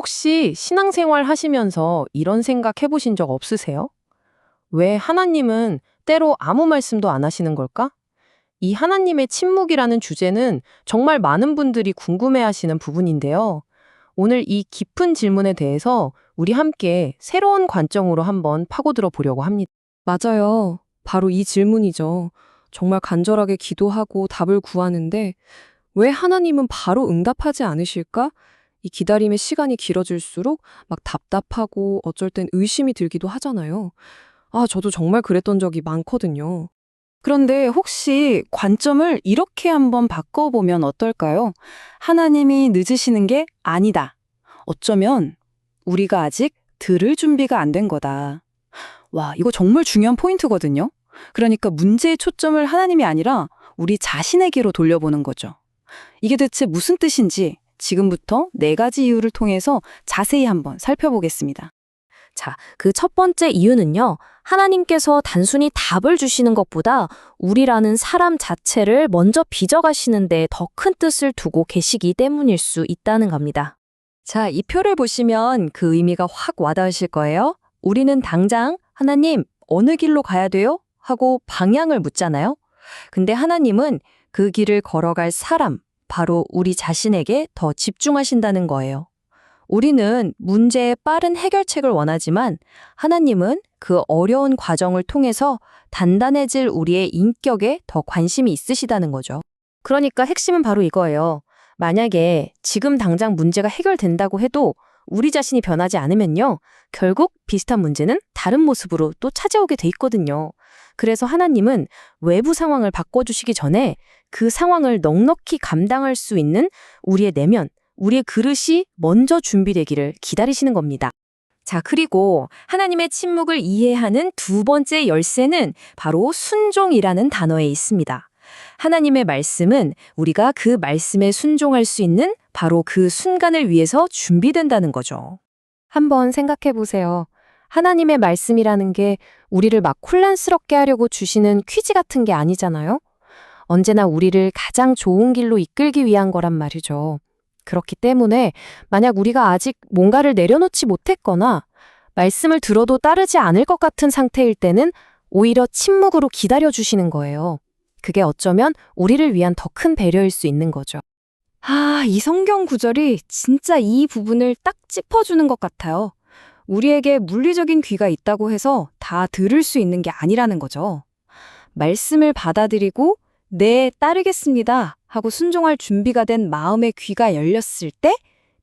혹시 신앙생활 하시면서 이런 생각 해보신 적 없으세요? 왜 하나님은 때로 아무 말씀도 안 하시는 걸까? 이 하나님의 침묵이라는 주제는 정말 많은 분들이 궁금해하시는 부분인데요. 오늘 이 깊은 질문에 대해서 우리 함께 새로운 관점으로 한번 파고들어 보려고 합니다. 맞아요. 바로 이 질문이죠. 정말 간절하게 기도하고 답을 구하는데 왜 하나님은 바로 응답하지 않으실까? 이 기다림의 시간이 길어질수록 막 답답하고 어쩔 땐 의심이 들기도 하잖아요. 저도 정말 그랬던 적이 많거든요. 그런데 혹시 관점을 이렇게 한번 바꿔보면 어떨까요? 하나님이 늦으시는 게 아니다. 어쩌면 우리가 아직 들을 준비가 안 된 거다. 와, 이거 정말 중요한 포인트거든요. 그러니까 문제의 초점을 하나님이 아니라 우리 자신에게로 돌려보는 거죠. 이게 대체 무슨 뜻인지 지금부터 4가지 이유를 통해서 자세히 한번 살펴보겠습니다. 자, 그 첫 번째 이유는요. 하나님께서 단순히 답을 주시는 것보다 우리라는 사람 자체를 먼저 빚어가시는데 더 큰 뜻을 두고 계시기 때문일 수 있다는 겁니다. 자, 이 표를 보시면 그 의미가 확 와닿으실 거예요. 우리는 당장 하나님, 어느 길로 가야 돼요? 하고 방향을 묻잖아요. 근데 하나님은 그 길을 걸어갈 사람, 바로 우리 자신에게 더 집중하신다는 거예요. 우리는 문제의 빠른 해결책을 원하지만 하나님은 그 어려운 과정을 통해서 단단해질 우리의 인격에 더 관심이 있으시다는 거죠. 그러니까 핵심은 바로 이거예요. 만약에 지금 당장 문제가 해결된다고 해도 우리 자신이 변하지 않으면요. 결국 비슷한 문제는 다른 모습으로 또 찾아오게 돼 있거든요. 그래서 하나님은 외부 상황을 바꿔주시기 전에 그 상황을 넉넉히 감당할 수 있는 우리의 내면, 우리의 그릇이 먼저 준비되기를 기다리시는 겁니다. 자, 그리고 하나님의 침묵을 이해하는 두 번째 열쇠는 바로 순종이라는 단어에 있습니다. 하나님의 말씀은 우리가 그 말씀에 순종할 수 있는 바로 그 순간을 위해서 준비된다는 거죠. 한번 생각해 보세요. 하나님의 말씀이라는 게 우리를 막 혼란스럽게 하려고 주시는 퀴즈 같은 게 아니잖아요. 언제나 우리를 가장 좋은 길로 이끌기 위한 거란 말이죠. 그렇기 때문에 만약 우리가 아직 뭔가를 내려놓지 못했거나 말씀을 들어도 따르지 않을 것 같은 상태일 때는 오히려 침묵으로 기다려주시는 거예요. 그게 어쩌면 우리를 위한 더 큰 배려일 수 있는 거죠. 이 성경 구절이 진짜 이 부분을 딱 짚어주는 것 같아요. 우리에게 물리적인 귀가 있다고 해서 다 들을 수 있는 게 아니라는 거죠. 말씀을 받아들이고 네, 따르겠습니다 하고 순종할 준비가 된 마음의 귀가 열렸을 때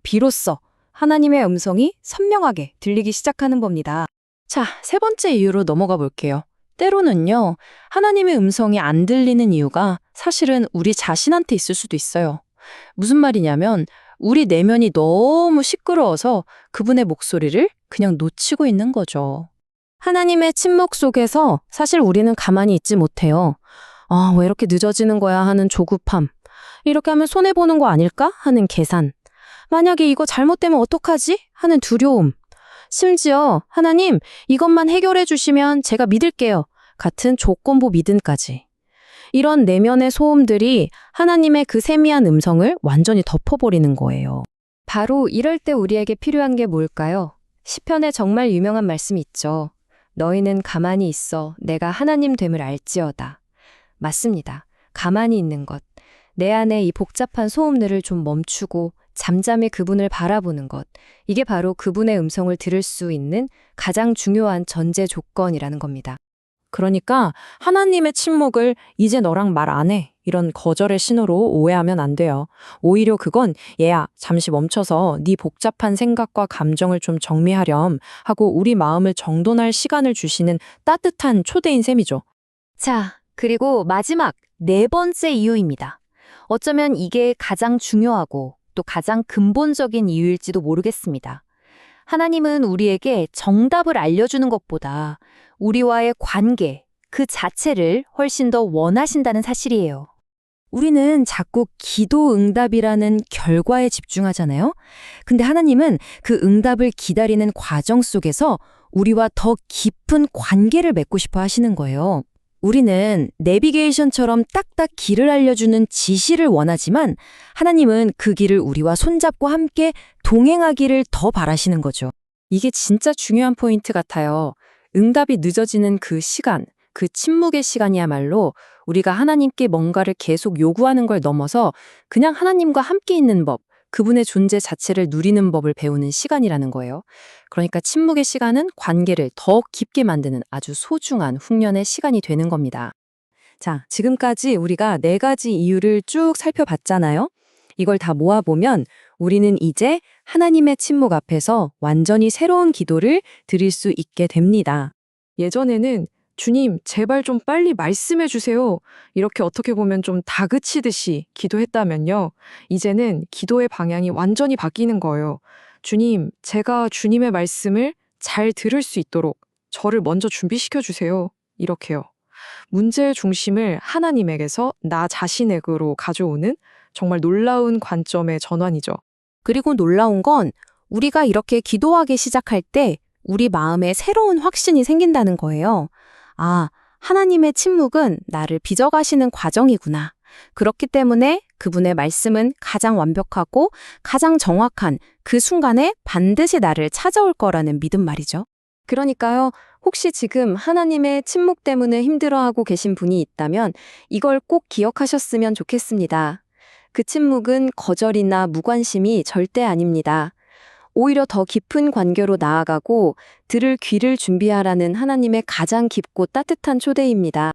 비로소 하나님의 음성이 선명하게 들리기 시작하는 겁니다. 자, 세 번째 이유로 넘어가 볼게요. 때로는요, 하나님의 음성이 안 들리는 이유가 사실은 우리 자신한테 있을 수도 있어요. 무슨 말이냐면, 우리 내면이 너무 시끄러워서 그분의 목소리를 그냥 놓치고 있는 거죠. 하나님의 침묵 속에서 사실 우리는 가만히 있지 못해요. 왜 이렇게 늦어지는 거야 하는 조급함. 이렇게 하면 손해보는 거 아닐까 하는 계산. 만약에 이거 잘못되면 어떡하지 하는 두려움. 심지어 하나님 이것만 해결해 주시면 제가 믿을게요 같은 조건부 믿음까지. 이런 내면의 소음들이 하나님의 그 세미한 음성을 완전히 덮어버리는 거예요. 바로 이럴 때 우리에게 필요한 게 뭘까요? 시편에 정말 유명한 말씀이 있죠. 너희는 가만히 있어 내가 하나님 됨을 알지어다. 맞습니다. 가만히 있는 것. 내 안에 이 복잡한 소음들을 좀 멈추고 잠잠히 그분을 바라보는 것. 이게 바로 그분의 음성을 들을 수 있는 가장 중요한 전제 조건이라는 겁니다. 그러니까 하나님의 침묵을 이제 너랑 말 안 해. 이런 거절의 신호로 오해하면 안 돼요. 오히려 그건 얘야 잠시 멈춰서 네 복잡한 생각과 감정을 좀 정리하렴 하고 우리 마음을 정돈할 시간을 주시는 따뜻한 초대인 셈이죠. 자, 그리고 마지막 4번째 이유입니다. 어쩌면 이게 가장 중요하고 또 가장 근본적인 이유일지도 모르겠습니다. 하나님은 우리에게 정답을 알려주는 것보다 우리와의 관계, 그 자체를 훨씬 더 원하신다는 사실이에요. 우리는 자꾸 기도 응답이라는 결과에 집중하잖아요. 근데 하나님은 그 응답을 기다리는 과정 속에서 우리와 더 깊은 관계를 맺고 싶어 하시는 거예요. 우리는 내비게이션처럼 딱딱 길을 알려주는 지시를 원하지만 하나님은 그 길을 우리와 손잡고 함께 동행하기를 더 바라시는 거죠. 이게 진짜 중요한 포인트 같아요. 응답이 늦어지는 그 시간, 그 침묵의 시간이야말로 우리가 하나님께 뭔가를 계속 요구하는 걸 넘어서 그냥 하나님과 함께 있는 법, 그분의 존재 자체를 누리는 법을 배우는 시간이라는 거예요. 그러니까 침묵의 시간은 관계를 더 깊게 만드는 아주 소중한 훈련의 시간이 되는 겁니다. 자, 지금까지 우리가 4가지 이유를 쭉 살펴봤잖아요. 이걸 다 모아보면 우리는 이제 하나님의 침묵 앞에서 완전히 새로운 기도를 드릴 수 있게 됩니다. 예전에는 주님, 제발 좀 빨리 말씀해 주세요. 이렇게 어떻게 보면 좀 다그치듯이 기도했다면요. 이제는 기도의 방향이 완전히 바뀌는 거예요. 주님, 제가 주님의 말씀을 잘 들을 수 있도록 저를 먼저 준비시켜 주세요. 이렇게요. 문제의 중심을 하나님에게서 나 자신에게로 가져오는 정말 놀라운 관점의 전환이죠. 그리고 놀라운 건 우리가 이렇게 기도하기 시작할 때 우리 마음에 새로운 확신이 생긴다는 거예요. 아, 하나님의 침묵은 나를 빚어가시는 과정이구나. 그렇기 때문에 그분의 말씀은 가장 완벽하고 가장 정확한 그 순간에 반드시 나를 찾아올 거라는 믿음 말이죠. 그러니까요, 혹시 지금 하나님의 침묵 때문에 힘들어하고 계신 분이 있다면 이걸 꼭 기억하셨으면 좋겠습니다. 그 침묵은 거절이나 무관심이 절대 아닙니다. 오히려 더 깊은 관계로 나아가고 들을 귀를 준비하라는 하나님의 가장 깊고 따뜻한 초대입니다.